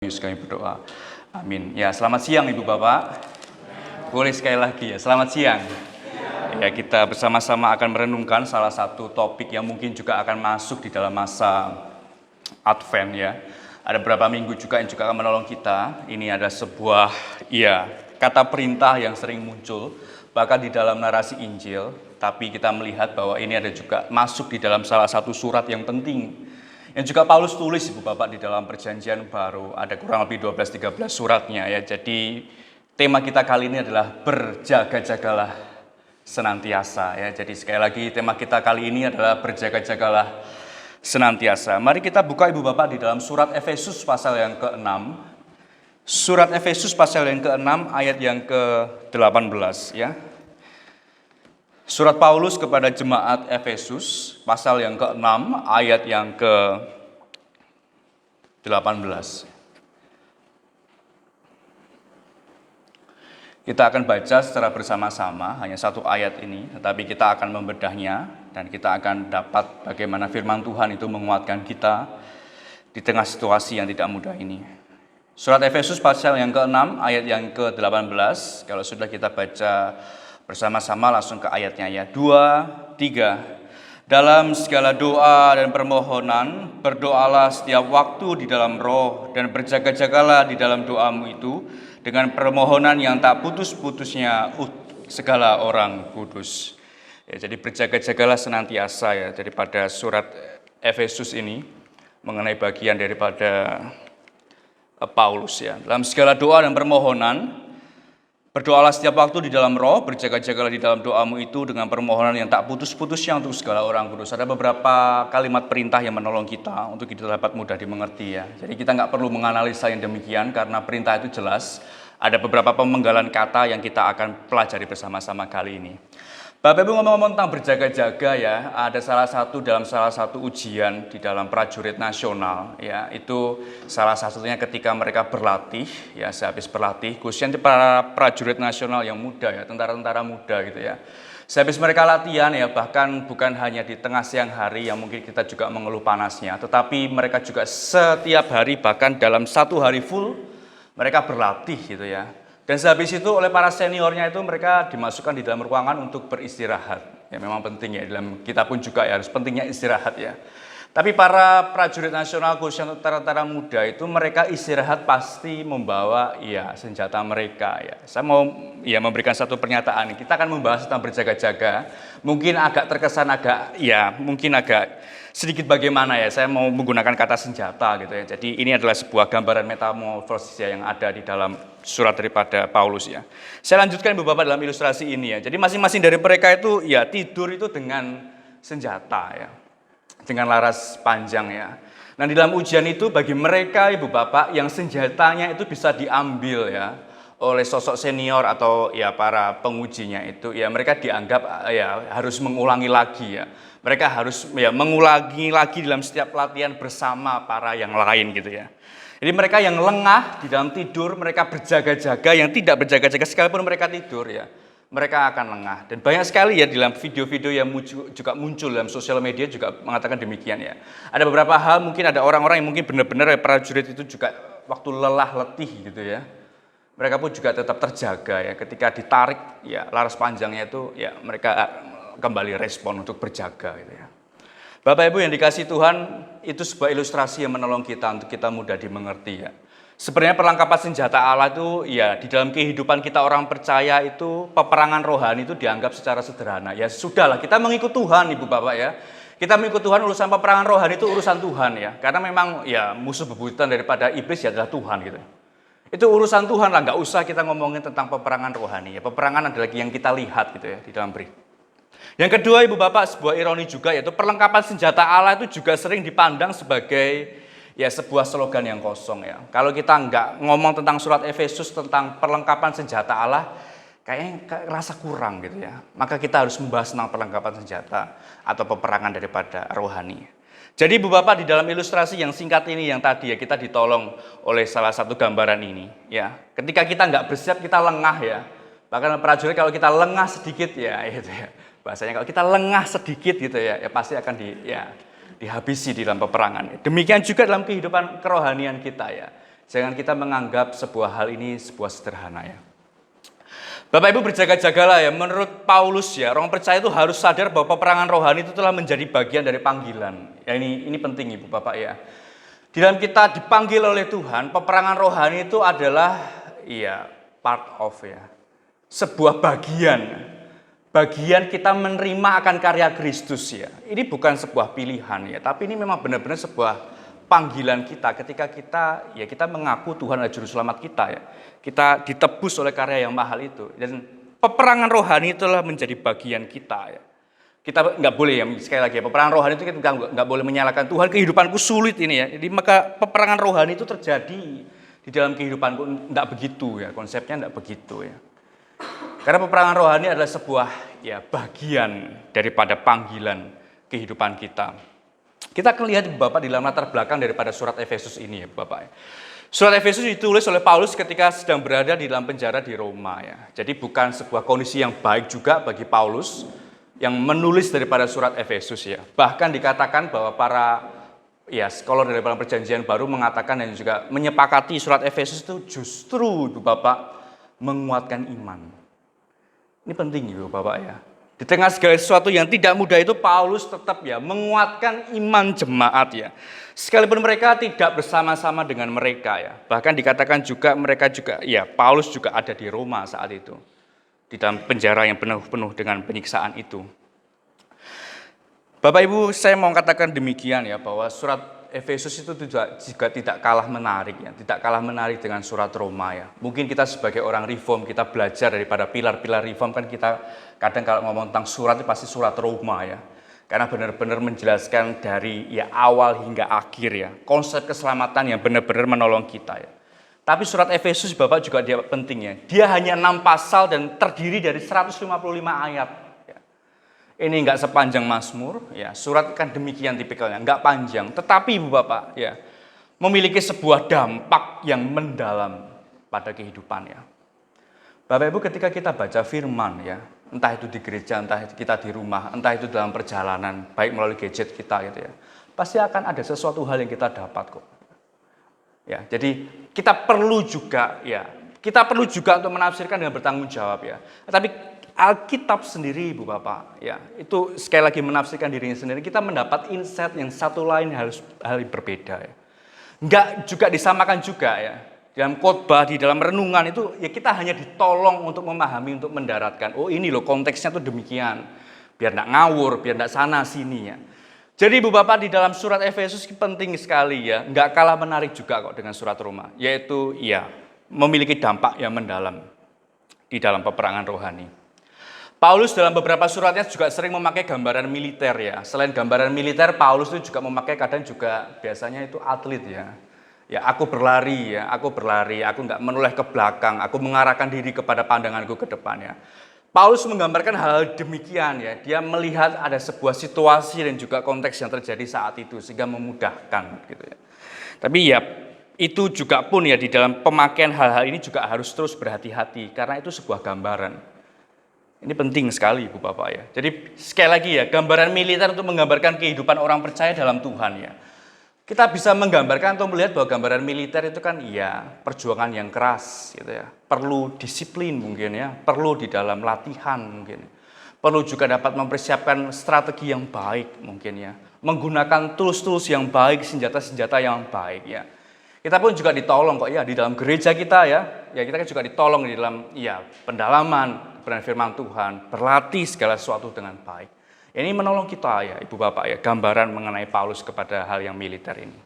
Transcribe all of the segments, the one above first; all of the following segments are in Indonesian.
Kami berdoa. Amin. Ya, selamat siang Ibu Bapak. Boleh sekali lagi ya, selamat siang. Ya, kita bersama-sama akan merenungkan salah satu topik yang mungkin juga akan masuk di dalam masa Advent ya. Ada beberapa minggu juga yang juga akan menolong kita. Ini ada sebuah kata perintah yang sering muncul bahkan di dalam narasi Injil, tapi kita melihat bahwa ini ada juga masuk di dalam salah satu surat yang penting yang juga Paulus tulis Ibu Bapak di dalam Perjanjian Baru. Ada kurang lebih 12-13 suratnya ya. Jadi tema kita kali ini adalah berjaga-jagalah senantiasa ya. Jadi sekali lagi tema kita kali ini adalah berjaga-jagalah senantiasa. Mari kita buka Ibu Bapak di dalam surat Efesus pasal yang ke-6. Surat Efesus pasal yang ke-6 ayat yang ke-18 ya. Surat Paulus kepada jemaat Efesus, pasal yang ke-6, ayat yang ke-18. Kita akan baca secara bersama-sama, hanya satu ayat ini, tetapi kita akan membedahnya, dan kita akan dapat bagaimana firman Tuhan itu menguatkan kita di tengah situasi yang tidak mudah ini. Surat Efesus pasal yang ke-6, ayat yang ke-18, kalau sudah kita baca bersama-sama langsung ke ayatnya ya. 2, 3. Dalam segala doa dan permohonan, berdoalah setiap waktu di dalam roh dan berjaga-jagalah di dalam doamu itu dengan permohonan yang tak putus-putusnya segala orang kudus. Ya, jadi berjaga-jagalah senantiasa ya daripada surat Efesus ini mengenai bagian daripada Paulus ya. Dalam segala doa dan permohonan, berdoalah setiap waktu di dalam roh, berjaga-jagalah di dalam doamu itu dengan permohonan yang tak putus-putusnya untuk segala orang kudus. Ada beberapa kalimat perintah yang menolong kita untuk kita dapat mudah dimengerti ya. Jadi kita nggak perlu menganalisa yang demikian karena perintah itu jelas. Ada beberapa pemenggalan kata yang kita akan pelajari bersama-sama kali ini. Bapak Ibu ngomong-ngomong tentang berjaga-jaga ya, ada salah satu ujian di dalam prajurit nasional ya, itu salah satunya ketika mereka berlatih ya, sehabis berlatih, khususnya para prajurit nasional yang muda ya, tentara-tentara muda gitu ya. Sehabis mereka latihan ya, bahkan bukan hanya di tengah siang hari yang mungkin kita juga mengeluh panasnya, tetapi mereka juga setiap hari bahkan dalam satu hari full mereka berlatih gitu ya. Dan sehabis itu oleh para seniornya itu mereka dimasukkan di dalam ruangan untuk beristirahat. Ya memang penting ya, dalam kita pun juga ya harus pentingnya istirahat ya. Tapi para prajurit nasional khususnya tentara-tentara muda itu mereka istirahat pasti membawa ya senjata mereka ya. Saya mau ya memberikan satu pernyataan. Kita akan membahas tentang berjaga-jaga. Mungkin agak terkesan mungkin agak sedikit bagaimana ya, saya mau menggunakan kata senjata gitu ya. Jadi ini adalah sebuah gambaran metamorfosis ya yang ada di dalam surat daripada Paulus ya. Saya lanjutkan Ibu Bapak dalam ilustrasi ini ya. Jadi masing-masing dari mereka itu ya tidur itu dengan senjata ya. Dengan laras panjang ya. Nah di dalam ujian itu bagi mereka Ibu Bapak yang senjatanya itu bisa diambil ya oleh sosok senior atau ya para pengujinya itu ya mereka dianggap ya harus mengulangi lagi ya. Mereka harus ya mengulangi lagi dalam setiap pelatihan bersama para yang lain gitu ya. Jadi mereka yang lengah di dalam tidur, mereka berjaga-jaga, yang tidak berjaga-jaga sekalipun mereka tidur ya, mereka akan lengah. Dan banyak sekali ya dalam video-video yang juga muncul dalam sosial media juga mengatakan demikian ya. Ada beberapa hal, mungkin ada orang-orang yang mungkin benar-benar ya, prajurit itu juga waktu lelah letih gitu ya. Mereka pun juga tetap terjaga ya, ketika ditarik ya laras panjangnya itu ya mereka kembali respon untuk berjaga gitu ya. Bapak Ibu yang dikasihi Tuhan, itu sebuah ilustrasi yang menolong kita untuk kita mudah dimengerti ya. Sebenarnya perlengkapan senjata Allah itu ya di dalam kehidupan kita orang percaya itu peperangan rohani itu dianggap secara sederhana. Ya sudahlah, kita mengikut Tuhan Ibu Bapak ya. Kita mengikut Tuhan, urusan peperangan rohani itu urusan Tuhan ya. Karena memang ya musuh bebuyutan daripada iblis ya adalah Tuhan gitu. Itu urusan Tuhan lah, nggak usah kita ngomongin tentang peperangan rohani ya. Peperangan adalah yang kita lihat gitu ya di dalam berita. Yang kedua Ibu Bapak, sebuah ironi juga yaitu perlengkapan senjata Allah itu juga sering dipandang sebagai ya sebuah slogan yang kosong ya. Kalau kita nggak ngomong tentang surat Efesus tentang perlengkapan senjata Allah, kayaknya rasa kurang gitu ya. Maka kita harus membahas tentang perlengkapan senjata atau peperangan daripada rohani. Jadi Ibu Bapak di dalam ilustrasi yang singkat ini yang tadi ya kita ditolong oleh salah satu gambaran ini ya. Ketika kita nggak bersiap kita lengah ya. Bahkan prajurit kalau kita lengah sedikit ya itu ya. Bahasanya kalau kita lengah sedikit gitu ya pasti akan dihabisi di dalam peperangan. Demikian juga dalam kehidupan kerohanian kita ya. Jangan kita menganggap sebuah hal ini sebuah sederhana ya. Bapak Ibu berjaga-jagalah ya, menurut Paulus ya, orang percaya itu harus sadar bahwa peperangan rohani itu telah menjadi bagian dari panggilan. Ya ini penting Ibu Bapak ya. Di dalam kita dipanggil oleh Tuhan, peperangan rohani itu adalah ya part of ya. Sebuah bagian kita menerima akan karya Kristus ya. Ini bukan sebuah pilihan ya, tapi ini memang benar-benar sebuah panggilan kita ketika kita mengaku Tuhan adalah juru selamat kita ya. Kita ditebus oleh karya yang mahal itu, dan peperangan rohani itulah menjadi bagian kita ya. Kita nggak boleh ya, sekali lagi ya, peperangan rohani itu kita nggak boleh menyalahkan Tuhan, kehidupanku sulit ini ya. Jadi maka peperangan rohani itu terjadi di dalam kehidupanku, nggak begitu ya, konsepnya nggak begitu ya. Karena peperangan rohani adalah sebuah ya bagian daripada panggilan kehidupan kita. Kita akan lihat Bapak di dalam latar belakang daripada surat Efesus ini ya Bapak. Surat Efesus ditulis oleh Paulus ketika sedang berada di dalam penjara di Roma ya. Jadi bukan sebuah kondisi yang baik juga bagi Paulus yang menulis daripada surat Efesus ya. Bahkan dikatakan bahwa para scholar dari dalam perjanjian baru mengatakan dan juga menyepakati surat Efesus itu justru Ibu Bapak menguatkan iman. Ini penting Ibu Bapak ya. Di tengah segala sesuatu yang tidak mudah itu Paulus tetap ya menguatkan iman jemaat ya. Sekalipun mereka tidak bersama-sama dengan mereka ya. Bahkan dikatakan juga mereka juga ya Paulus juga ada di Roma saat itu. Di dalam penjara yang penuh dengan penyiksaan itu. Bapak Ibu, saya mau katakan demikian ya, bahwa surat Efesus itu juga tidak kalah menarik ya, tidak kalah menarik dengan surat Roma ya. Mungkin kita sebagai orang reform, kita belajar daripada pilar-pilar reform, kan kita kadang kalau ngomong tentang surat itu pasti surat Roma ya. Karena benar-benar menjelaskan dari ya awal hingga akhir ya, konsep keselamatan yang benar-benar menolong kita ya. Tapi surat Efesus Bapak juga dia penting ya. Dia hanya 6 pasal dan terdiri dari 155 ayat. Ini enggak sepanjang Mazmur, ya. Surat kan demikian tipikalnya, enggak panjang, tetapi Ibu Bapak, ya, memiliki sebuah dampak yang mendalam pada kehidupan ya. Bapak Ibu, ketika kita baca firman ya, entah itu di gereja, entah itu kita di rumah, entah itu dalam perjalanan, baik melalui gadget kita gitu ya, pasti akan ada sesuatu hal yang kita dapat kok. Ya, jadi kita perlu juga untuk menafsirkan dengan bertanggung jawab ya. Tapi Alkitab sendiri Ibu Bapak, ya itu sekali lagi menafsirkan dirinya sendiri. Kita mendapat insight yang satu lain hal yang berbeda ya. Enggak juga disamakan juga ya. Dalam khotbah, di dalam renungan itu ya kita hanya ditolong untuk memahami, untuk mendaratkan. Oh ini loh konteksnya tuh demikian. Biar enggak ngawur, biar enggak sana sini ya. Jadi Ibu Bapak di dalam surat Efesus penting sekali ya. Enggak kalah menarik juga kok dengan surat Roma. Yaitu ya memiliki dampak yang mendalam di dalam peperangan rohani. Paulus dalam beberapa suratnya juga sering memakai gambaran militer ya. Selain gambaran militer, Paulus itu juga memakai kadang juga biasanya itu atlet ya. Ya aku berlari, aku nggak menoleh ke belakang, aku mengarahkan diri kepada pandanganku ke depan ya. Paulus menggambarkan hal demikian ya. Dia melihat ada sebuah situasi dan juga konteks yang terjadi saat itu sehingga memudahkan gitu ya. Tapi ya itu juga pun ya di dalam pemakaian hal-hal ini juga harus terus berhati-hati karena itu sebuah gambaran. Ini penting sekali Ibu Bapak ya. Jadi sekali lagi ya, gambaran militer untuk menggambarkan kehidupan orang percaya dalam Tuhan ya. Kita bisa menggambarkan atau melihat bahwa gambaran militer itu kan ya perjuangan yang keras gitu ya. Perlu disiplin mungkin ya, perlu di dalam latihan mungkin. Perlu juga dapat mempersiapkan strategi yang baik mungkin ya. Menggunakan tools-tools yang baik, senjata-senjata yang baik ya. Kita pun juga ditolong kok ya di dalam gereja kita ya. Ya kita kan juga ditolong di dalam ya pendalaman kebenaran firman Tuhan, berlatih segala sesuatu dengan baik. Ini menolong kita ya Ibu Bapak ya, gambaran mengenai Paulus kepada hal yang militer ini.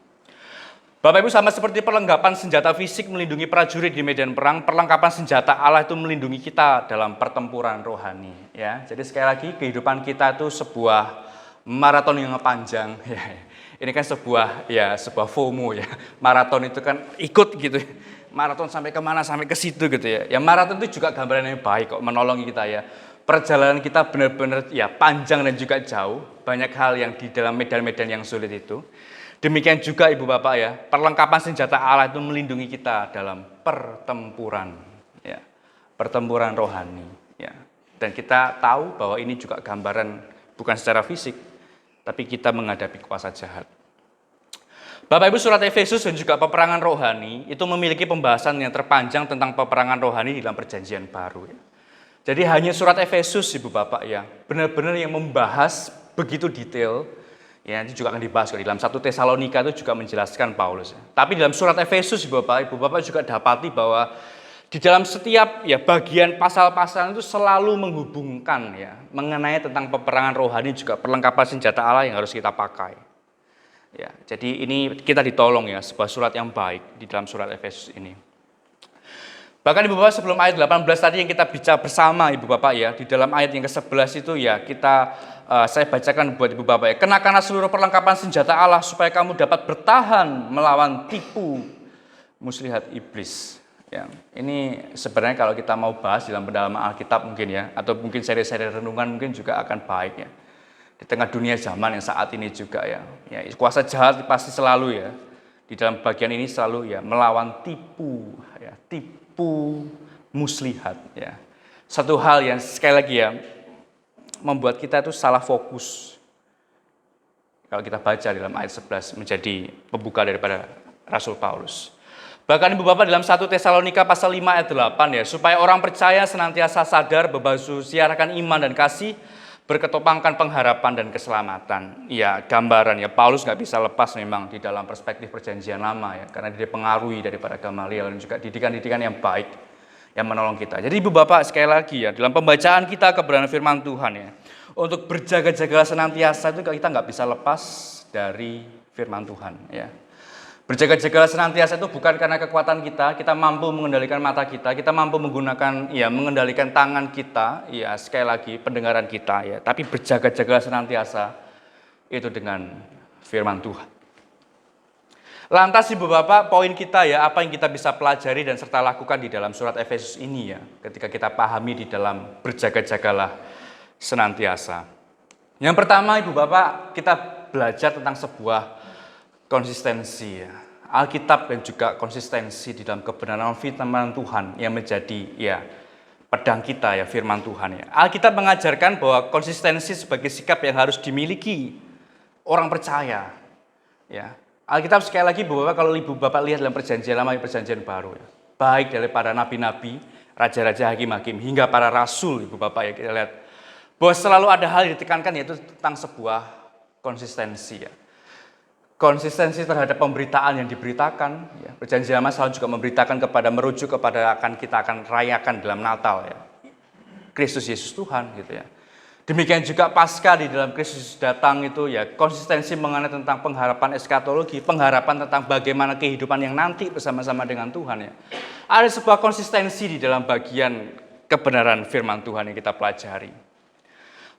Bapak Ibu, sama seperti perlengkapan senjata fisik melindungi prajurit di medan perang, perlengkapan senjata Allah itu melindungi kita dalam pertempuran rohani ya. Jadi sekali lagi kehidupan kita itu sebuah maraton yang panjang ya. Ini kan sebuah FOMO ya. Maraton itu kan ikut gitu. Maraton sampai kemana, sampai ke situ gitu ya. Ya maraton itu juga gambaran yang baik kok, menolong kita ya. Perjalanan kita benar-benar ya panjang dan juga jauh. Banyak hal yang di dalam medan-medan yang sulit itu. Demikian juga Ibu Bapak ya, perlengkapan senjata Allah itu melindungi kita dalam pertempuran. Ya, pertempuran rohani. Ya. Dan kita tahu bahwa ini juga gambaran bukan secara fisik, tapi kita menghadapi kuasa jahat. Bapak Ibu, surat Efesus dan juga peperangan rohani itu memiliki pembahasan yang terpanjang tentang peperangan rohani di dalam perjanjian baru. Jadi hanya surat Efesus Ibu Bapak ya, benar-benar yang membahas begitu detail. Ya, itu juga akan dibahas di dalam 1 Tesalonika itu juga menjelaskan Paulus. Tapi dalam surat Efesus Ibu Bapak juga dapati bahwa di dalam setiap ya bagian pasal-pasal itu selalu menghubungkan ya mengenai tentang peperangan rohani juga perlengkapan senjata Allah yang harus kita pakai. Ya, jadi ini kita ditolong ya, sebuah surat yang baik di dalam surat Efesus ini. Bahkan Ibu Bapak sebelum ayat 18 tadi yang kita bicara bersama Ibu Bapak ya, di dalam ayat yang ke-11 itu ya saya bacakan buat Ibu Bapak ya. Kenakanlah seluruh perlengkapan senjata Allah supaya kamu dapat bertahan melawan tipu muslihat iblis. Ya, ini sebenarnya kalau kita mau bahas dalam pendalaman Alkitab mungkin ya, atau mungkin seri-seri renungan mungkin juga akan baik ya. Di tengah dunia zaman yang saat ini juga ya, kuasa jahat pasti selalu ya, di dalam bagian ini selalu ya melawan tipu muslihat ya. Satu hal yang sekali lagi ya membuat kita itu salah fokus. Kalau kita baca dalam ayat 11 menjadi pembuka daripada Rasul Paulus. Bahkan Ibu Bapak dalam 1 Tesalonika pasal 5 ayat 8 ya, supaya orang percaya senantiasa sadar berbahasa siarkan iman dan kasih, berketopangkan pengharapan dan keselamatan. Ya, gambaran ya Paulus nggak bisa lepas memang di dalam perspektif perjanjian lama ya, karena dia pengaruhi daripada Gamaliel dan juga didikan-didikan yang baik yang menolong kita. Jadi Ibu Bapak sekali lagi ya, dalam pembacaan kita kebenaran firman Tuhan ya, untuk berjaga-jaga senantiasa itu kita nggak bisa lepas dari firman Tuhan ya. Berjaga-jaga senantiasa itu bukan karena kekuatan kita mampu mengendalikan mata kita mampu menggunakan mengendalikan tangan kita, ya sekali lagi pendengaran kita ya, tapi berjaga-jaga senantiasa itu dengan firman Tuhan. Lantas Ibu Bapak, poin kita ya, apa yang kita bisa pelajari dan serta lakukan di dalam surat Efesus ini ya, ketika kita pahami di dalam berjaga-jagalah senantiasa. Yang pertama Ibu Bapak, kita belajar tentang sebuah konsistensi ya. Alkitab dan juga konsistensi di dalam kebenaran firman Tuhan yang menjadi ya pedang kita ya, firman Tuhan ya. Alkitab mengajarkan bahwa konsistensi sebagai sikap yang harus dimiliki orang percaya ya. Alkitab sekali lagi Bapak, kalau Ibu Bapak lihat dalam perjanjian lama dan perjanjian baru ya, baik daripada nabi-nabi, raja-raja, hakim-hakim hingga para rasul Ibu Bapak ya, kita lihat bahwa selalu ada hal yang ditekankan yaitu tentang sebuah konsistensi ya. Konsistensi terhadap pemberitaan yang diberitakan ya. Perjanjian lama selalu juga memberitakan merujuk kepada kita akan rayakan dalam Natal ya, Kristus Yesus Tuhan gitu ya. Demikian juga Paskah di dalam Kristus datang itu ya, konsistensi mengenai tentang pengharapan eskatologi, pengharapan tentang bagaimana kehidupan yang nanti bersama-sama dengan Tuhan ya. Ada sebuah konsistensi di dalam bagian kebenaran firman Tuhan yang kita pelajari.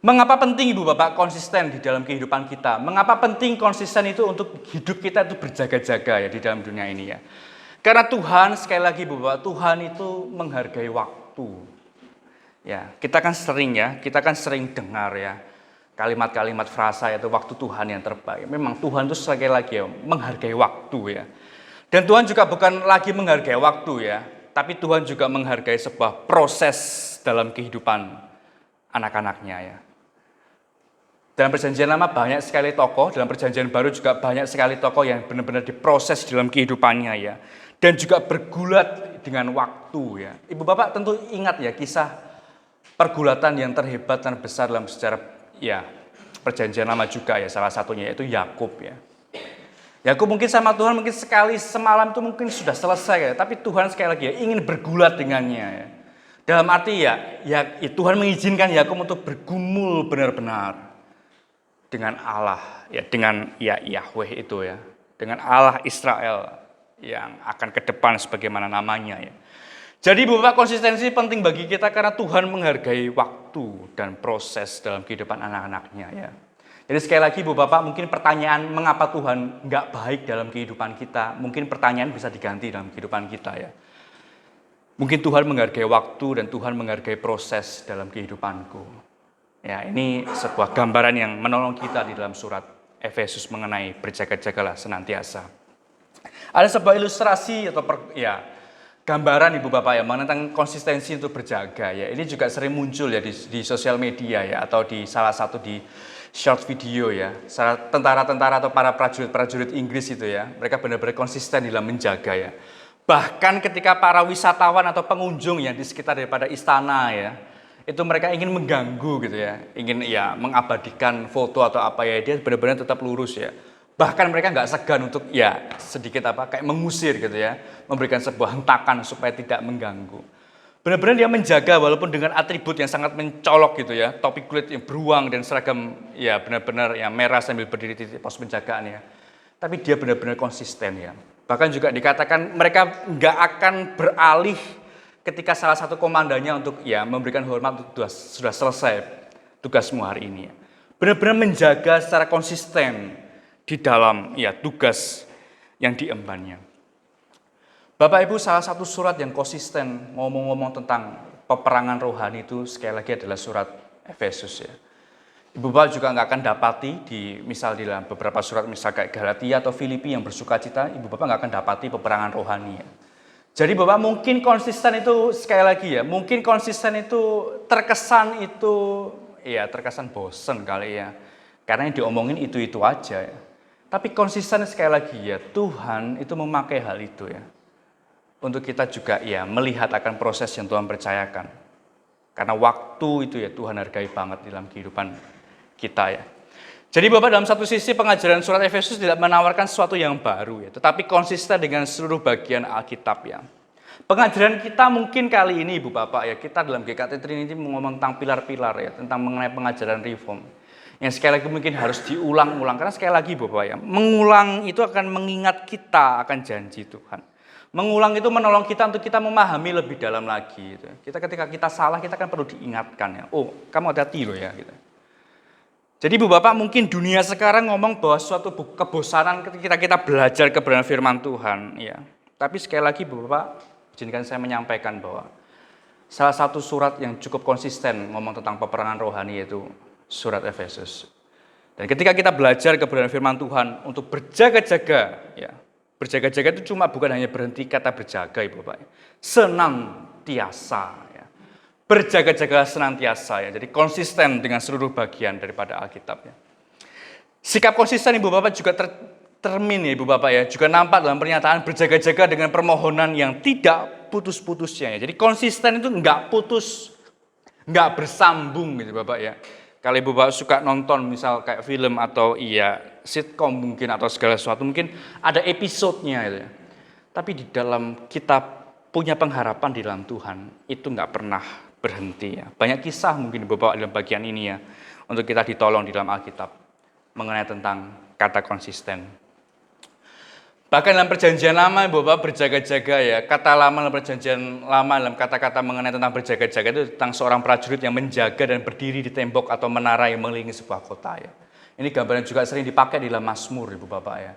Mengapa penting Ibu Bapak konsisten di dalam kehidupan kita? Mengapa penting konsisten itu untuk hidup kita itu berjaga-jaga ya di dalam dunia ini ya? Karena Tuhan, sekali lagi Ibu Bapak, Tuhan itu menghargai waktu. Ya, kita kan sering dengar ya kalimat-kalimat frasa yaitu waktu Tuhan yang terbaik. Memang Tuhan itu sekali lagi ya menghargai waktu ya. Dan Tuhan juga bukan lagi menghargai waktu ya, tapi Tuhan juga menghargai sebuah proses dalam kehidupan anak-anaknya ya. Dalam perjanjian lama banyak sekali tokoh, dalam perjanjian baru juga banyak sekali tokoh yang benar-benar diproses dalam kehidupannya ya. Dan juga bergulat dengan waktu ya. Ibu Bapak tentu ingat ya kisah pergulatan yang terhebat dan besar dalam sejarah ya perjanjian lama juga ya, salah satunya yaitu Yakub ya. Yakub mungkin sama Tuhan mungkin sekali semalam itu mungkin sudah selesai ya, tapi Tuhan sekali lagi ya ingin bergulat dengannya ya. Dalam arti ya Tuhan mengizinkan Yakub untuk bergumul benar-benar dengan Allah ya, dengan Yahweh itu ya, dengan Allah Israel yang akan ke depan sebagaimana namanya ya. Jadi Bapak, konsistensi penting bagi kita karena Tuhan menghargai waktu dan proses dalam kehidupan anak-anaknya ya. Jadi sekali lagi Ibu Bapak, mungkin pertanyaan mengapa Tuhan nggak baik dalam kehidupan kita, mungkin pertanyaan bisa diganti dalam kehidupan kita ya. Mungkin Tuhan menghargai waktu dan Tuhan menghargai proses dalam kehidupanku. Ya, ini sebuah gambaran yang menolong kita di dalam surat Efesus mengenai berjaga-jagalah senantiasa. Ada sebuah ilustrasi atau gambaran Ibu Bapak ya mengenai tentang konsistensi untuk berjaga ya. Ini juga sering muncul ya di sosial media ya, atau di salah satu di short video ya. Tentara-tentara atau para prajurit-prajurit Inggris itu ya, mereka benar-benar konsisten dalam menjaga ya. Bahkan ketika para wisatawan atau pengunjung yang di sekitar daripada istana ya, itu mereka ingin mengganggu gitu ya, ingin ya mengabadikan foto atau apa ya, dia benar-benar tetap lurus ya. Bahkan mereka nggak segan untuk ya sedikit apa kayak mengusir gitu ya, memberikan sebuah hentakan supaya tidak mengganggu. Benar-benar dia menjaga walaupun dengan atribut yang sangat mencolok gitu ya, topi kulit yang beruang dan seragam ya benar-benar ya merah sambil berdiri di pos penjagaan ya. Tapi dia benar-benar konsisten ya. Bahkan juga dikatakan mereka nggak akan beralih ketika salah satu komandannya untuk ya memberikan hormat untuk sudah selesai tugasmu hari ini ya. Benar-benar menjaga secara konsisten di dalam ya tugas yang diembannya. Bapak Ibu, salah satu surat yang konsisten ngomong-ngomong tentang peperangan rohani itu sekali lagi adalah surat Efesus ya. Ibu Bapak juga nggak akan dapati di dalam beberapa surat misal kayak Galatia atau Filipi yang bersukacita, Ibu Bapak nggak akan dapati peperangan rohani ya. Jadi Bapak mungkin konsisten itu sekali lagi ya, mungkin konsisten itu terkesan bosen kali ya. Karena yang diomongin itu aja ya. Tapi konsisten sekali lagi ya, Tuhan itu memakai hal itu ya. Untuk kita juga ya melihat akan proses yang Tuhan percayakan. Karena waktu itu ya Tuhan hargai banget dalam kehidupan kita ya. Jadi Bapak dalam satu sisi pengajaran surat Efesus tidak menawarkan sesuatu yang baru ya, tetapi konsisten dengan seluruh bagian Alkitab ya. Pengajaran kita mungkin kali ini Ibu Bapak ya, kita dalam GKT Trinity ngomong tentang pilar-pilar ya, tentang mengenai pengajaran reform. Yang sekali lagi mungkin harus diulang-ulang, karena sekali lagi Bapak ya, mengulang itu akan mengingat kita akan janji Tuhan. Mengulang itu menolong kita untuk kita memahami lebih dalam lagi. Gitu. Ketika kita salah, kita kan perlu diingatkan ya. Oh, kamu hati-hati loh ya. Gitu. Jadi Ibu Bapak mungkin dunia sekarang ngomong bahwa suatu kebosanan ketika kita belajar kebenaran firman Tuhan. Ya. Tapi sekali lagi Ibu Bapak, izinkan saya menyampaikan bahwa salah satu surat yang cukup konsisten ngomong tentang peperangan rohani yaitu surat Efesus. Dan ketika kita belajar kebenaran firman Tuhan untuk berjaga-jaga ya. Berjaga-jaga itu cuma bukan hanya berhenti kata berjaga Ibu Bapak. Senantiasa ya. Berjaga-jaga senantiasa ya. Jadi konsisten dengan seluruh bagian daripada Alkitab ya. Sikap konsisten Ibu Bapak juga tercermin ya Ibu Bapak ya. Juga nampak dalam pernyataan berjaga-jaga dengan permohonan yang tidak putus-putusnya ya. Jadi konsisten itu enggak putus, enggak bersambung gitu Bapak ya. Kalau Ibu Bapak suka nonton misal kayak film atau sitkom mungkin atau segala sesuatu mungkin ada episodenya gitu ya. Tapi di dalam kita punya pengharapan di dalam Tuhan itu nggak pernah berhenti ya. Banyak kisah mungkin Ibu Bapak dalam bagian ini ya untuk kita ditolong di dalam Alkitab mengenai tentang kata konsisten. Bahkan dalam perjanjian lama Ibu Bapak berjaga-jaga ya. Kata lama dalam perjanjian lama dalam kata-kata mengenai tentang berjaga-jaga itu tentang seorang prajurit yang menjaga dan berdiri di tembok atau menara yang mengelilingi sebuah kota ya. Ini gambaran juga sering dipakai di dalam Mazmur Ibu Bapak ya.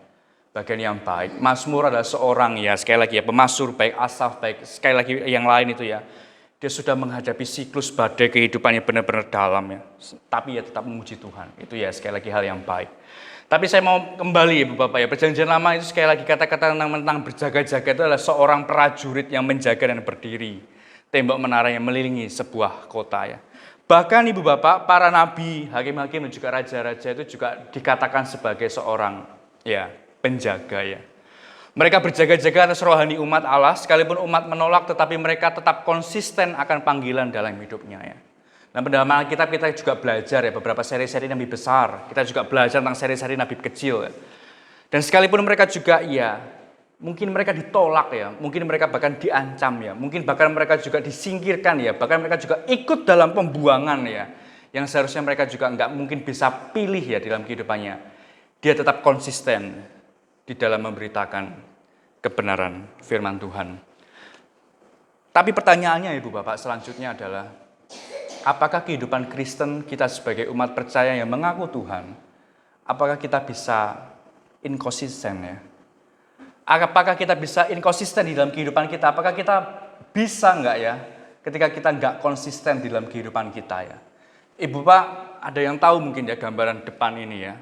Bagian yang baik. Mazmur adalah seorang ya sekali lagi ya pemasmur baik Asaf baik sekali lagi yang lain itu ya. Dia sudah menghadapi siklus badai kehidupan yang benar-benar dalam ya. Tapi ya tetap memuji Tuhan. Itu ya sekali lagi hal yang baik. Tapi saya mau kembali Ibu Bapak ya. Perjanjian lama itu sekali lagi kata-kata tentang berjaga-jaga itu adalah seorang prajurit yang menjaga dan berdiri. Tembok menara yang melilingi sebuah kota ya. Bahkan Ibu Bapak, para nabi, hakim-hakim dan juga raja-raja itu juga dikatakan sebagai seorang ya penjaga ya. Mereka berjaga-jaga atas rohani umat Allah, sekalipun umat menolak tetapi mereka tetap konsisten akan panggilan dalam hidupnya ya. Nah, dalam Alkitab kita juga belajar ya beberapa seri-seri nabi besar, kita juga belajar tentang seri-seri nabi kecil ya. Dan sekalipun mereka juga ya mungkin mereka ditolak ya, mungkin mereka bahkan diancam ya, mungkin bahkan mereka juga disingkirkan ya, bahkan mereka juga ikut dalam pembuangan ya, yang seharusnya mereka juga nggak mungkin bisa pilih ya dalam kehidupannya. Dia tetap konsisten di dalam memberitakan kebenaran firman Tuhan. Tapi pertanyaannya Ibu Bapak selanjutnya adalah, apakah kehidupan Kristen kita sebagai umat percaya yang mengaku Tuhan, apakah kita bisa inkonsisten ya? Apakah kita bisa inkonsisten di dalam kehidupan kita? Apakah kita bisa enggak ya ketika kita enggak konsisten di dalam kehidupan kita ya? Ibu Pak, ada yang tahu mungkin ya gambaran depan ini ya.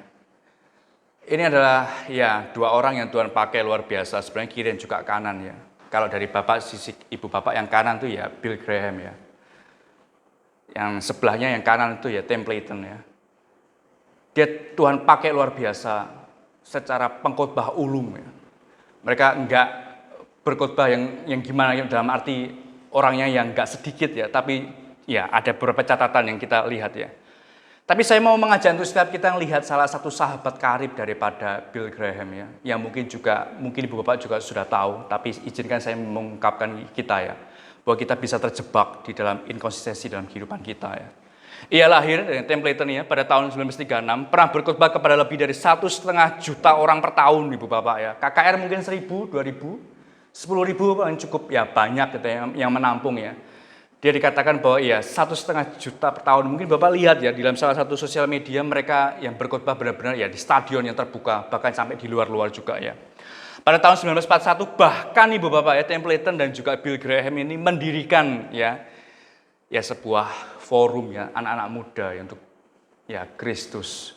Ini adalah ya dua orang yang Tuhan pakai luar biasa, sebenarnya kiri dan juga kanan ya. Kalau dari Bapak sisi Ibu Bapak yang kanan itu ya Bill Graham ya. Yang sebelahnya yang kanan itu ya Tim Clayton ya. Tuhan pakai luar biasa secara pengkhotbah ulung ya. Mereka enggak berkhotbah yang gimana dalam arti orangnya yang enggak sedikit ya, tapi ya ada beberapa catatan yang kita lihat ya. Tapi saya mau mengajak untuk setiap kita melihat salah satu sahabat karib daripada Bill Graham ya, yang mungkin Ibu Bapak juga sudah tahu, tapi izinkan saya mengungkapkan kita ya, bahwa kita bisa terjebak di dalam inkonsistensi dalam kehidupan kita ya. Ia lahir dari Templeton ya pada tahun 1936, pernah berkhotbah kepada lebih dari 1,5 juta orang per tahun Ibu Bapak ya. KKR mungkin 1.000, 2.000, 10.000 cukup ya banyak gitu ya, yang menampung ya. Dia dikatakan bahwa ya 1,5 juta per tahun. Mungkin Bapak lihat ya di dalam salah satu sosial media mereka yang berkhotbah benar-benar ya di stadion yang terbuka, bahkan sampai di luar-luar juga ya. Pada tahun 1941 bahkan Ibu Bapak ya Templeton dan juga Bill Graham ini mendirikan ya sebuah forum ya anak-anak muda ya, untuk ya Kristus.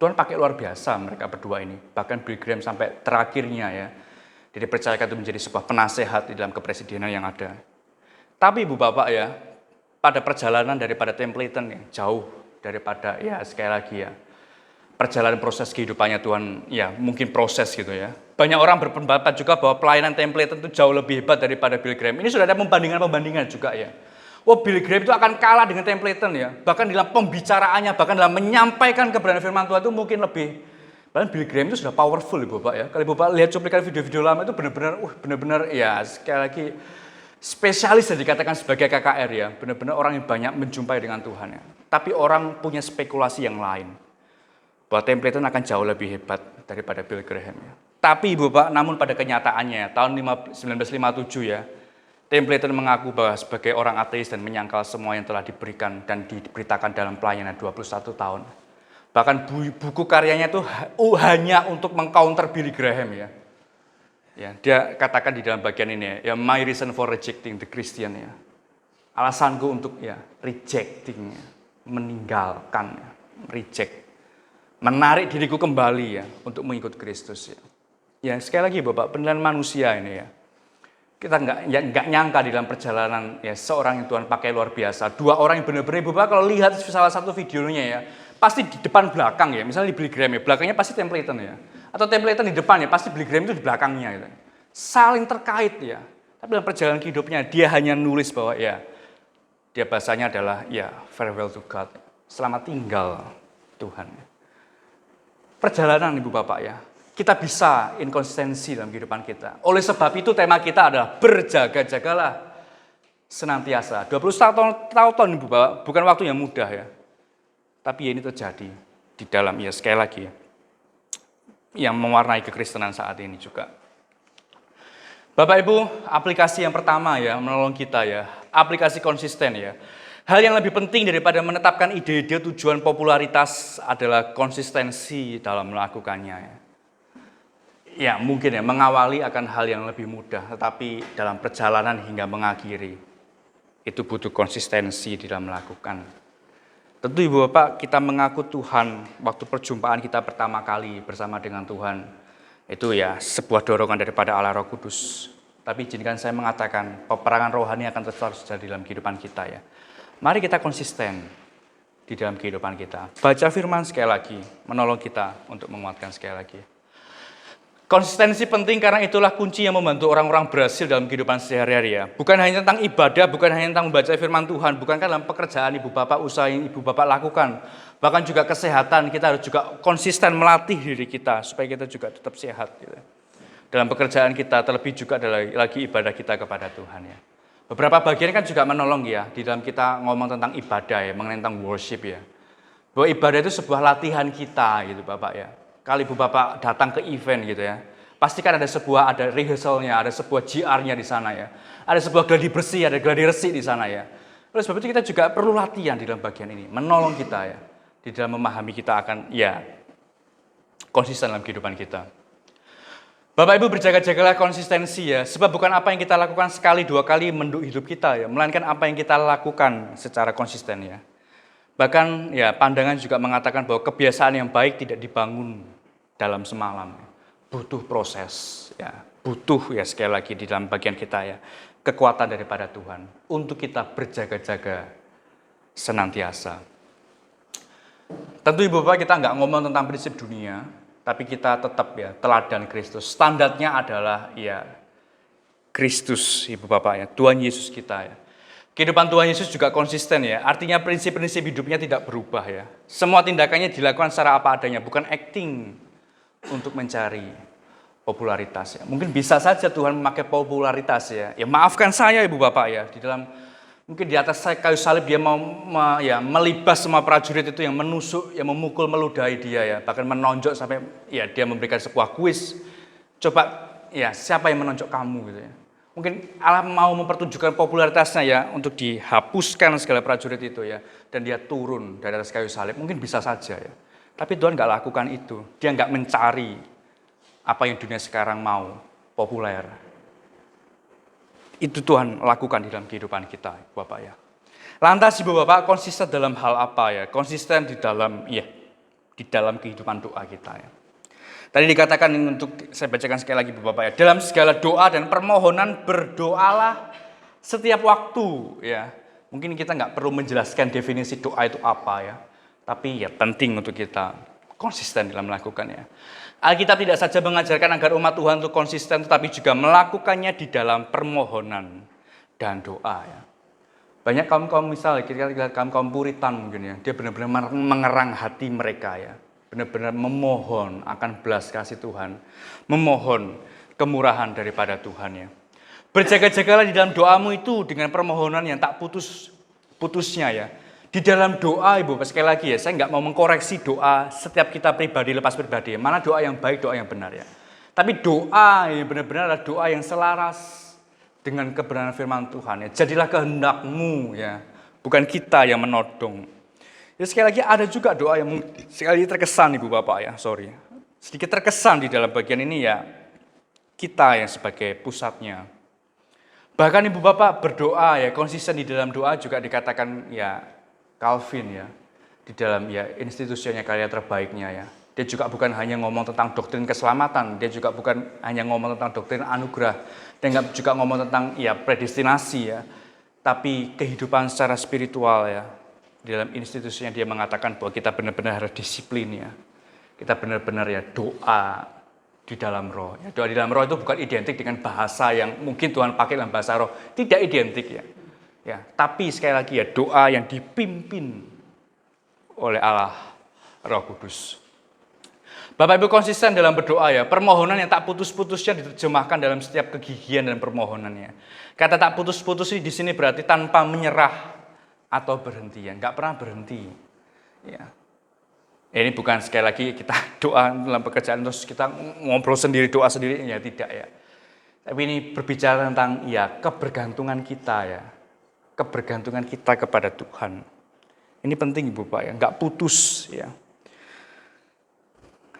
Tuhan pakai luar biasa mereka berdua ini. Bahkan Bill Graham sampai terakhirnya ya dia dipercayakan untuk menjadi sebuah penasehat di dalam kepresidenan yang ada. Tapi Ibu Bapak ya, pada perjalanan daripada Templeton yang jauh daripada ya sekali lagi ya, perjalanan proses kehidupannya Tuhan ya mungkin proses gitu ya. Banyak orang berpendapat juga bahwa pelayanan Templeton itu jauh lebih hebat daripada Bill Graham. Ini sudah ada pembandingan juga ya. Oh Bill Graham itu akan kalah dengan Templeton ya. Bahkan dalam pembicaraannya, bahkan dalam menyampaikan kebenaran firman Tuhan itu mungkin lebih. Bahkan Bill Graham itu sudah powerful Ibu Bapak ya. Kalau Ibu Bapak lihat cuplikan video-video lama itu benar-benar ya sekali lagi spesialis yang dikatakan sebagai KKR ya, benar-benar orang yang banyak menjumpai dengan Tuhan ya. Tapi orang punya spekulasi yang lain, bahwa Templeton akan jauh lebih hebat daripada Bill Graham ya. Tapi Ibu Bapak, namun pada kenyataannya tahun 1957 ya, Templeton mengaku bahwa sebagai orang ateis dan menyangkal semua yang telah diberikan dan diberitakan dalam pelayanan 21 tahun. Bahkan buku karyanya itu hanya untuk mengcounter Billy Graham ya. Ya, dia katakan di dalam bagian ini ya, my reason for rejecting the Christian ya. Alasanku untuk ya rejecting, meninggalkan, reject. Menarik diriku kembali ya untuk mengikut Kristus ya. Ya, sekali lagi Bapak, penilaian manusia ini ya. Kita nggak nyangka di dalam perjalanan ya seorang yang Tuhan pakai luar biasa. Dua orang yang benar-benar Bapak kalau lihat salah satu videonya ya, pasti di depan belakang ya. Misalnya di Billy Graham ya, belakangnya pasti Templeton ya. Atau Templeton di depan ya, pasti Billy Graham itu di belakangnya gitu. Saling terkait ya. Tapi dalam perjalanan hidupnya dia hanya nulis bahwa ya dia bahasanya adalah ya farewell to God. Selamat tinggal Tuhan. Perjalanan Ibu Bapak ya. Kita bisa inkonsistensi dalam kehidupan kita. Oleh sebab itu tema kita adalah berjaga-jagalah senantiasa. 21 tahun Ibu Bapak, bukan waktu yang mudah ya. Tapi ini terjadi di dalam ya sekali lagi ya. Yang mewarnai kekristenan saat ini juga. Bapak Ibu, aplikasi yang pertama ya menolong kita ya, aplikasi konsisten ya. Hal yang lebih penting daripada menetapkan ide-ide tujuan popularitas adalah konsistensi dalam melakukannya ya. Ya mungkin ya mengawali akan hal yang lebih mudah, tetapi dalam perjalanan hingga mengakhiri itu butuh konsistensi di dalam melakukan. Tentu Ibu Bapak kita mengaku Tuhan waktu perjumpaan kita pertama kali bersama dengan Tuhan. Itu ya sebuah dorongan daripada Allah Roh Kudus. Tapi izinkan saya mengatakan peperangan rohani akan terus terjadi dalam kehidupan kita ya. Mari kita konsisten di dalam kehidupan kita. Baca firman sekali lagi, menolong kita untuk menguatkan sekali lagi. Konsistensi penting karena itulah kunci yang membantu orang-orang berhasil dalam kehidupan sehari-hari ya. Bukan hanya tentang ibadah, bukan hanya tentang membaca firman Tuhan, bukankah dalam pekerjaan Ibu Bapak, usaha yang Ibu Bapak lakukan. Bahkan juga kesehatan, kita harus juga konsisten melatih diri kita supaya kita juga tetap sehat. Gitu. Dalam pekerjaan kita, terlebih juga adalah lagi ibadah kita kepada Tuhan ya. Beberapa bagian kan juga menolong ya, di dalam kita ngomong tentang ibadah ya, mengenai tentang worship ya. Bahwa ibadah itu sebuah latihan kita gitu Bapak ya. Kali Ibu Bapak datang ke event gitu ya, pastikan ada rehearsalnya, ada sebuah GR-nya di sana ya. Ada sebuah gladi bersih, ada gladi resik di sana ya. Oleh sebab itu kita juga perlu latihan di dalam bagian ini, menolong kita ya. Di dalam memahami kita akan ya konsisten dalam kehidupan kita. Bapak Ibu berjaga-jagalah konsistensi ya, sebab bukan apa yang kita lakukan sekali dua kali menduk hidup kita ya, melainkan apa yang kita lakukan secara konsisten ya. Bahkan ya pandangan juga mengatakan bahwa kebiasaan yang baik tidak dibangun dalam semalam. Butuh proses ya, butuh ya sekali lagi di dalam bagian kita ya, kekuatan daripada Tuhan untuk kita berjaga-jaga senantiasa. Tentu Ibu Bapak kita nggak ngomong tentang prinsip dunia, tapi kita tetap ya teladan Kristus. Standarnya adalah ya Kristus Ibu Bapak ya, Tuhan Yesus kita ya. Kehidupan Tuhan Yesus juga konsisten ya, artinya prinsip-prinsip hidupnya tidak berubah ya. Semua tindakannya dilakukan secara apa adanya, bukan acting untuk mencari popularitas ya. Mungkin bisa saja Tuhan memakai popularitas ya. Ya maafkan saya Ibu Bapak ya, di dalam mungkin di atas kayu salib dia mau melibas semua prajurit itu yang menusuk, yang memukul, meludahi dia ya, bahkan menonjok sampai ya dia memberikan sebuah kuis. Coba ya siapa yang menonjok kamu gitu ya. Mungkin Allah mau mempertunjukkan popularitasnya ya untuk dihapuskan segala prajurit itu ya, dan dia turun dari atas kayu salib. Mungkin bisa saja ya. Tapi Tuhan nggak lakukan itu. Dia nggak mencari apa yang dunia sekarang mau, populer. Itu Tuhan lakukan di dalam kehidupan kita, Bapak ya. Lantas Ibu Bapak konsisten dalam hal apa ya? Konsisten di dalam kehidupan doa kita ya. Tadi dikatakan untuk saya bacakan sekali lagi Ibu Bapak ya. Dalam segala doa dan permohonan berdoalah setiap waktu ya. Mungkin kita nggak perlu menjelaskan definisi doa itu apa ya. Tapi ya penting untuk kita konsisten dalam melakukannya. Alkitab tidak saja mengajarkan agar umat Tuhan itu konsisten, tetapi juga melakukannya di dalam permohonan dan doa ya. Banyak kaum-kaum misalnya, kita lihat kaum-kaum Puritan mungkin ya, dia benar-benar mengerang hati mereka ya. Benar-benar memohon akan belas kasih Tuhan, memohon kemurahan daripada Tuhan ya. Berjaga-jagalah di dalam doamu itu dengan permohonan yang tak putusnya ya. Di dalam doa Ibu, sekali lagi ya, saya nggak mau mengkoreksi doa setiap kita pribadi lepas pribadi. Mana doa yang baik, doa yang benar ya. Tapi doa ini benar-benar adalah doa yang selaras dengan kebenaran firman Tuhan ya. Jadilah kehendakmu ya, bukan kita yang menodong. Ya, sekali lagi ada juga doa yang sekali terkesan Ibu Bapak ya, sedikit terkesan di dalam bagian ini ya, kita yang sebagai pusatnya. Bahkan Ibu Bapak berdoa ya, konsisten di dalam doa juga dikatakan ya Calvin ya, di dalam ya institusinya karya terbaiknya ya. Dia juga bukan hanya ngomong tentang doktrin keselamatan, dia juga bukan hanya ngomong tentang doktrin anugerah, dia juga ngomong tentang ya predestinasi ya, tapi kehidupan secara spiritual ya. Di dalam institusinya dia mengatakan bahwa kita benar-benar harus disiplin ya. Kita benar-benar ya doa di dalam roh. Ya, doa di dalam roh itu bukan identik dengan bahasa yang mungkin Tuhan pakai dalam bahasa roh. Tidak identik ya. Ya, tapi sekali lagi ya doa yang dipimpin oleh Allah Roh Kudus. Bapak Ibu konsisten dalam berdoa ya. Permohonan yang tak putus-putusnya diterjemahkan dalam setiap kegigihan dan permohonannya. Kata tak putus-putus ini di sini berarti tanpa menyerah atau berhenti ya, nggak pernah berhenti. Ya. Ini bukan sekali lagi kita doa dalam pekerjaan terus kita ngobrol sendiri, doa sendiri, ya tidak ya. Tapi ini berbicara tentang ya kebergantungan kita ya, kebergantungan kita kepada Tuhan. Ini penting Ibu Bapak ya, nggak putus ya.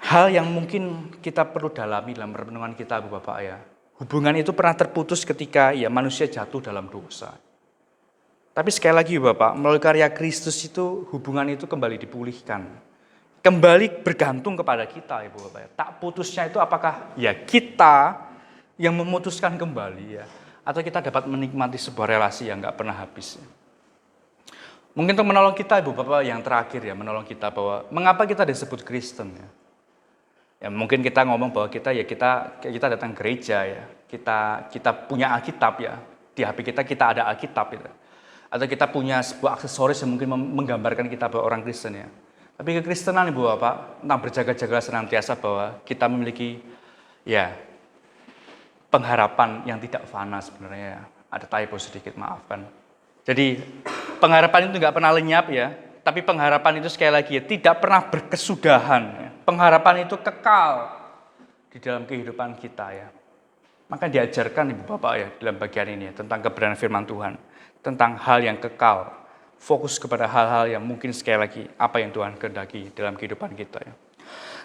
Hal yang mungkin kita perlu dalami dalam renungan kita Ibu Bapak ya. Hubungan itu pernah terputus ketika ya manusia jatuh dalam dosa. Tapi sekali lagi Bapak, melalui karya Kristus itu hubungan itu kembali dipulihkan. Kembali bergantung kepada kita Ibu Bapak. Tak putusnya itu apakah ya kita yang memutuskan kembali ya, atau kita dapat menikmati sebuah relasi yang nggak pernah habis. Mungkin untuk menolong kita Ibu Bapak yang terakhir ya, menolong kita bahwa mengapa kita disebut Kristen ya. Ya mungkin kita ngomong bahwa kita datang gereja ya, kita punya Alkitab ya, di HP kita ada Alkitab itu. Atau kita punya sebuah aksesoris yang mungkin menggambarkan kita bahwa orang Kristen ya. Tapi kekristenan Ibu Bapak, tentang berjaga-jaga senantiasa bahwa kita memiliki ya pengharapan yang tidak fana sebenarnya ya. Ada typo sedikit, maafkan. Jadi pengharapan itu nggak pernah lenyap ya, tapi pengharapan itu sekali lagi ya, tidak pernah berkesudahan. Ya. Pengharapan itu kekal di dalam kehidupan kita ya. Maka diajarkan Ibu Bapak ya dalam bagian ini ya, tentang kebenaran firman Tuhan. Tentang hal yang kekal, fokus kepada hal-hal yang mungkin sekali lagi apa yang Tuhan kehendaki dalam kehidupan kita ya.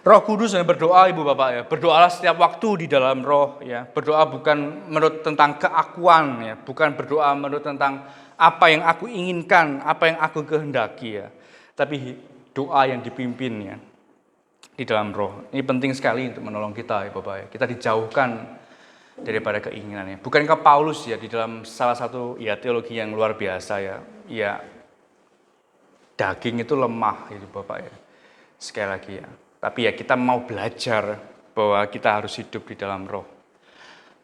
Roh Kudus dan berdoa Ibu Bapak ya, berdoalah setiap waktu di dalam roh ya. Berdoa bukan menurut tentang keakuan ya, bukan berdoa menurut tentang apa yang aku inginkan, apa yang aku kehendaki ya. Tapi doa yang dipimpin ya di dalam roh. Ini penting sekali untuk menolong kita Ibu Bapak ya. Kita dijauhkan daripada keinginannya. Bukankah Paulus ya di dalam salah satu ya teologi yang luar biasa ya, ya daging itu lemah itu Bapak ya. Sekali lagi ya. Tapi ya kita mau belajar bahwa kita harus hidup di dalam roh.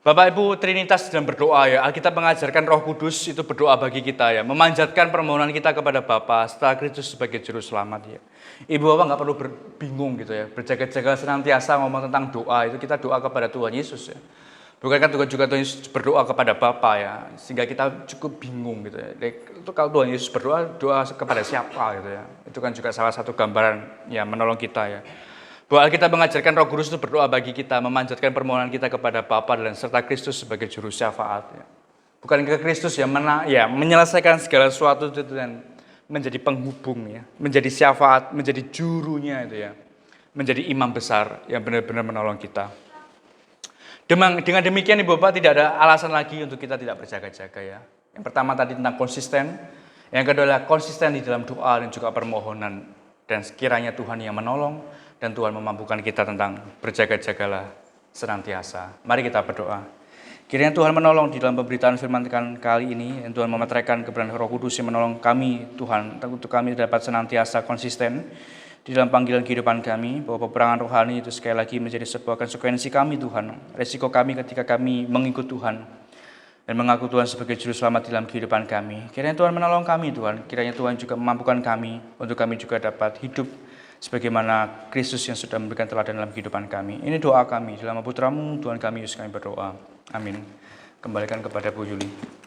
Bapak Ibu Trinitas dalam berdoa ya, Alkitab mengajarkan Roh Kudus itu berdoa bagi kita ya, memanjatkan permohonan kita kepada Bapa setelah Kristus sebagai juru selamat ya. Ibu Bapak nggak perlu bingung gitu ya, berjaga-jaga senantiasa ngomong tentang doa, itu kita doa kepada Tuhan Yesus ya. Bukankah Tuhan juga Tuhan Yesus berdoa kepada Bapa ya, sehingga kita cukup bingung gitu ya. Itu kalau Tuhan Yesus berdoa, doa kepada siapa gitu ya. Itu kan juga salah satu gambaran ya menolong kita ya. Bahwa Alkitab mengajarkan Roh Kudus itu berdoa bagi kita, memanjatkan permohonan kita kepada Bapa dan serta Kristus sebagai juru syafaat. Ya. Bukan ke Kristus ya, menyelesaikan segala sesuatu itu dan menjadi penghubung ya, menjadi syafaat, menjadi jurunya itu ya, menjadi imam besar yang benar-benar menolong kita. Dengan demikian Ibu Bapak tidak ada alasan lagi untuk kita tidak berjaga-jaga ya. Yang pertama tadi tentang konsisten, yang kedua adalah konsisten di dalam doa dan juga permohonan, dan sekiranya Tuhan yang menolong dan Tuhan memampukan kita tentang berjaga-jagalah senantiasa. Mari kita berdoa. Kiranya Tuhan menolong di dalam pemberitaan firman kali ini, dan Tuhan memeteraikan kebenaran Roh Kudus yang menolong kami, Tuhan, untuk kami dapat senantiasa konsisten di dalam panggilan kehidupan kami, bahwa peperangan rohani itu sekali lagi menjadi sebuah konsekuensi kami, Tuhan. Resiko kami ketika kami mengikut Tuhan dan mengaku Tuhan sebagai juru selamat dalam kehidupan kami. Kiranya Tuhan menolong kami, Tuhan. Kiranya Tuhan juga memampukan kami untuk kami juga dapat hidup sebagaimana Kristus yang sudah memberikan teladan dalam kehidupan kami. Ini doa kami dalam nama Putra-Mu Tuhan kami Yesus kami berdoa. Amin. Kembalikan kepada Bu Yuli.